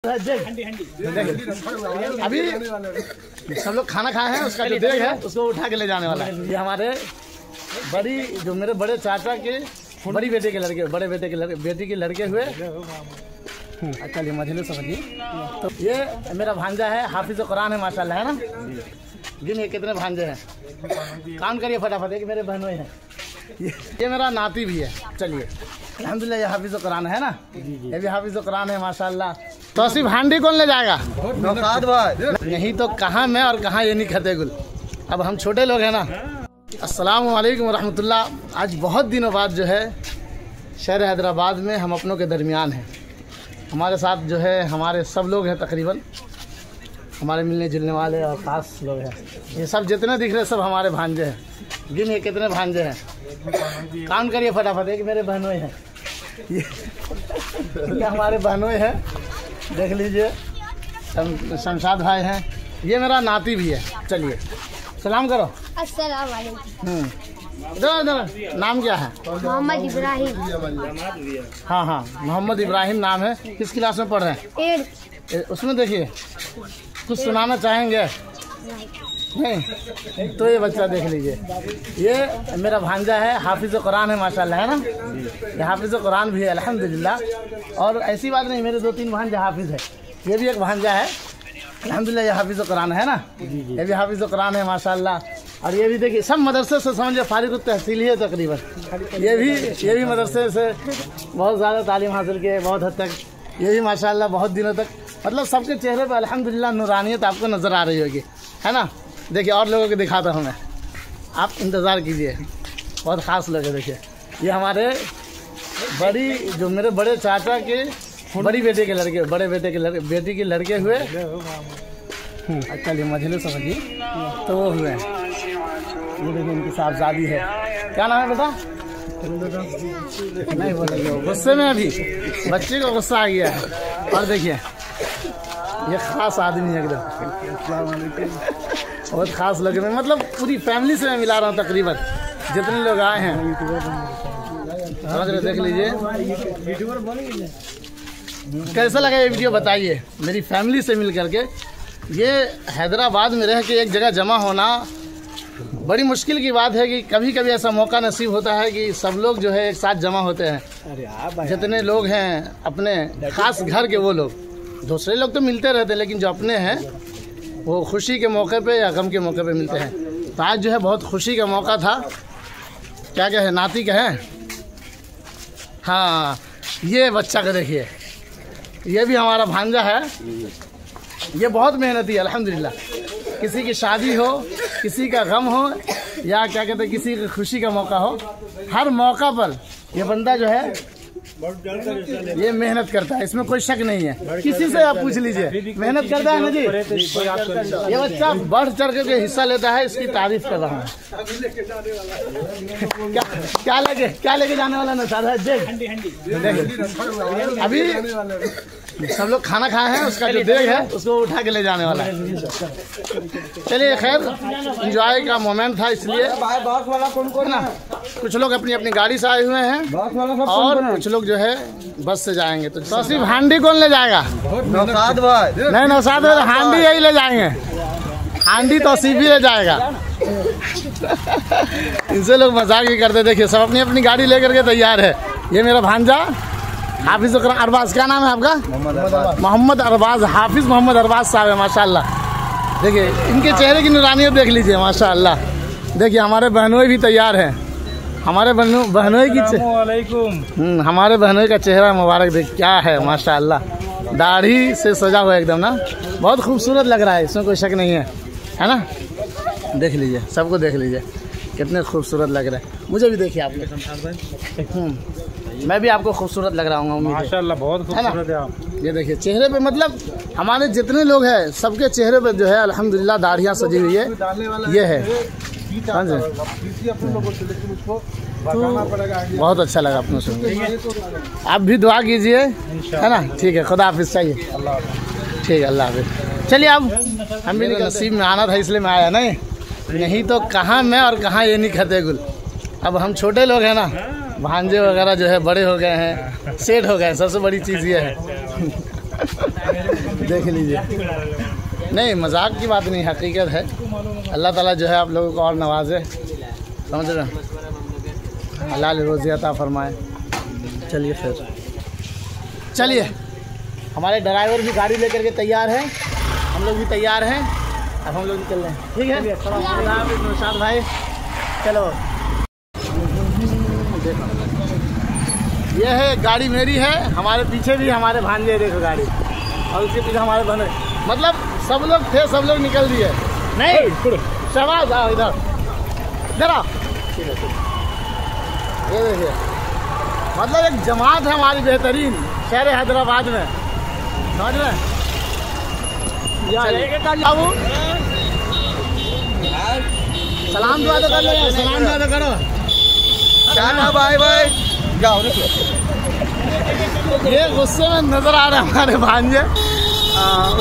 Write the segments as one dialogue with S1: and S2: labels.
S1: अभी सब लोग खाना खाए हैं, उसका जो देग है उसको उठा के ले जाने वाला है। ये हमारे मेरे बड़े चाचा के बड़ी बेटे के लड़के, बड़े बेटे के बेटी के लड़के हुए। चलिए मझले समझिए। तो ये मेरा भांजा है, हाफिज कुरान है माशाल्लाह, है ना। गिनिए कितने भांजे हैं, काउंट करिए फटाफट। एक मेरे बहनों हैं, ये मेरा नाती भी है। चलिए अल्हम्दुलिल्लाह, ये हाफिज कुरान है ना, ये भी हाफिज कुरान है माशाल्लाह। तो सिर्फ हांडी कौन ले जाएगा? नहीं तो कहाँ मैं और कहाँ ये नहीं खते गुल। अब हम छोटे लोग हैं ना। अस्सलाम वालेकुम रहमतुल्लाह। आज बहुत दिनों बाद जो है शहर हैदराबाद में हम अपनों के दरमियान हैं। हमारे साथ जो है हमारे सब लोग हैं, तकरीबन हमारे मिलने जुलने वाले और ख़ास लोग हैं। ये सब जितने दिख रहे सब हमारे भांजे हैं। गिनिए कितने भांजे हैं, काउंट करिए फटाफट। एक मेरे बहनों हैं, ये हमारे बहनों हैं, देख लीजिए। शमशाद भाई हैं, ये मेरा नाती भी है। चलिए सलाम करो।
S2: अस्सलाम वालेकुम।
S1: इधर नाम क्या है?
S2: मोहम्मद इब्राहिम।
S1: हाँ, मोहम्मद इब्राहिम नाम है। किस क्लास में पढ़ रहे हैं? 8। उसमें देखिए कुछ सुनाना चाहेंगे? नहीं तो ये बच्चा देख लीजिए, ये मेरा भांजा है, हाफिज कुरान है माशाल्लाह, है ना। ये हाफिज कुरान भी है अल्हम्दुलिल्लाह। और ऐसी बात नहीं, मेरे 2-3 भांजे हाफिज है। ये भी एक भांजा है अल्हम्दुलिल्लाह, ये हाफिज कुरान है ना, ये भी हाफिज कुरान है माशाल्लाह। और ये भी देखिए सब मदरसे से समझिए फारिग तहसील ही है तकरीबन। ये भी मदरसे से बहुत ज़्यादा तालीम हासिल किए, बहुत हद तक। ये भी माशाल्लाह बहुत दिनों तक, मतलब सबके चेहरे पर अल्हम्दुलिल्लाह नूरानियत आपको नज़र आ रही होगी, है ना। देखिए और लोगों को दिखाता हूँ मैं, आप इंतज़ार कीजिए। बहुत ख़ास लोग हैं। देखिए ये हमारे मेरे बड़े चाचा के बड़ी बेटे के लड़के, बड़े बेटे के बेटी के लड़के हुए। चलिए मझले समझिए। तो वो हुए, ये देखिए इनकी साहबजादी है। क्या नाम है बेटा? नहीं बोलेंगे, गुस्से में अभी बच्चे को गुस्सा आ गया है। और देखिए ये ख़ास आदमी है एकदम, बहुत ख़ास लगे। मैं मतलब पूरी फैमिली से मैं मिला रहा हूँ तकरीबन, जितने लोग आए हैं समझ रहे। देख लीजिए कैसा लगा ये वीडियो, बताइए। मेरी फैमिली से मिल करके, ये हैदराबाद में रह के एक जगह जमा होना बड़ी मुश्किल की बात है कि कभी कभी ऐसा मौका नसीब होता है कि सब लोग जो है एक साथ जमा होते हैं। जितने लोग हैं अपने ख़ास घर के, वो लोग, दूसरे लोग तो मिलते रहते हैं, लेकिन जो अपने हैं वो खुशी के मौके पे या गम के मौके पे मिलते हैं। तो आज जो है बहुत खुशी का मौका था। क्या है, नाती का है। हाँ, ये बच्चा को देखिए, ये भी हमारा भांजा है। ये बहुत मेहनती है अल्हम्दुलिल्लाह। किसी की शादी हो, किसी का गम हो, या क्या कहते हैं किसी की खुशी का मौका हो, हर मौका पर ये बंदा जो है ये मेहनत करता है, इसमें कोई शक नहीं है। किसी से आप पूछ लीजिए, मेहनत करता है ना जी। ये बच्चा बढ़ चढ़ के हिस्सा लेता है, इसकी तारीफ कर रहा हूँ। क्या लेके जाने वाला ना सारा देख। अभी सब लोग खाना खाए हैं, उसका जो देग है उसको उठा के ले जाने वाला है। चलिए खैर, एंजॉय का मोमेंट था, इसलिए ना कुछ लोग अपनी अपनी गाड़ी से आए हुए हैं और कुछ लोग जो है बस से जाएंगे। तो सिर्फ हांडी कौन ले जाएगा? नौशाद भाई। नहीं, नौशाद भाई हांडी यही ले जाएंगे, हांडी तो सिर्फ ही ले जाएगा। इनसे लोग मजाक ही करते। देखिए सब अपनी अपनी गाड़ी लेकर के तैयार है। ये मेरा भांजा हाफिज अरबाज, क्या नाम है आपका? मोहम्मद अरबाज, हाफिज मोहम्मद अरबाज साहब है माशाल्लाह। देखिए इनके चेहरे की नूरानियत देख लीजिए माशाल्लाह। देखिए हमारे बहनोई भी तैयार हैं, हमारे बहनोई की हमारे बहनोई का चेहरा मुबारक देख, क्या है माशाल्लाह। दाढ़ी से सजा हुआ एकदम ना, बहुत खूबसूरत लग रहा है, इसमें कोई शक नहीं है, है ना। देख लीजिए, सबको देख लीजिए कितने खूबसूरत लग रहे हैं। मुझे भी देखिए आप, मैं भी आपको खूबसूरत लग रहा हूँ
S3: माशाल्लाह, बहुत खूबसूरत है आप।
S1: ये देखिए चेहरे पे, मतलब हमारे जितने लोग हैं सबके चेहरे पे जो है अल्हम्दुलिल्लाह दाढ़ियाँ सजी हुई है। ये है बहुत अच्छा लगा अपने सुन। आप भी दुआ कीजिए, है ना। ठीक है, खुदा हाफिज़। चाहिए ठीक है, अल्लाह हाफिज़। चलिए अब हम भी नसीब में आना था इसलिए मैं आया, नहीं तो कहाँ मैं और कहाँ ये नहीं खते गुल। अब हम छोटे लोग हैं ना, भांजे वगैरह जो है बड़े हो गए हैं, सेट हो गए हैं। सबसे बड़ी चीज़ ये है। देख लीजिए। नहीं मजाक की बात नहीं, हकीकत है। अल्लाह ताला जो है आप लोगों को और नवाजे, समझ रहे हैं, हलाल रोज़ी अता फरमाए। चलिए फिर चलिए, हमारे ड्राइवर भी गाड़ी लेकर के तैयार है, हम लोग भी तैयार हैं, अब हम लोग निकल रहे हैं। ठीक है नौशाद भाई, चलो। देखो ये है गाड़ी मेरी है, हमारे पीछे भी हमारे भांजे, देखो गाड़ी, और उसके पीछे हमारे बने, मतलब सब लोग थे, सब लोग निकल दिए। नहीं शाबाश, आओ इधर जरा। ये देखिए, मतलब एक जमात है हमारी बेहतरीन शहर हैदराबाद में, समझ रहे हैं। सलाम दुआ तो कर लो, सलाम दुआ तो करो। क्या भाई भाई जाओ। ये गुस्से में नजर आ रहे हैं हमारे भांजे,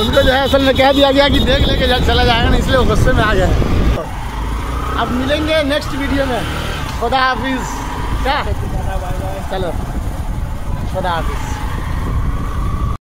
S1: उनको जो है असल में कह दिया गया कि देख लेके चला जाएगा ना, इसलिए वो गुस्से में आ गए। अब मिलेंगे नेक्स्ट वीडियो में। खुदा हाफिज। क्या चलो, खुदा हाफिज।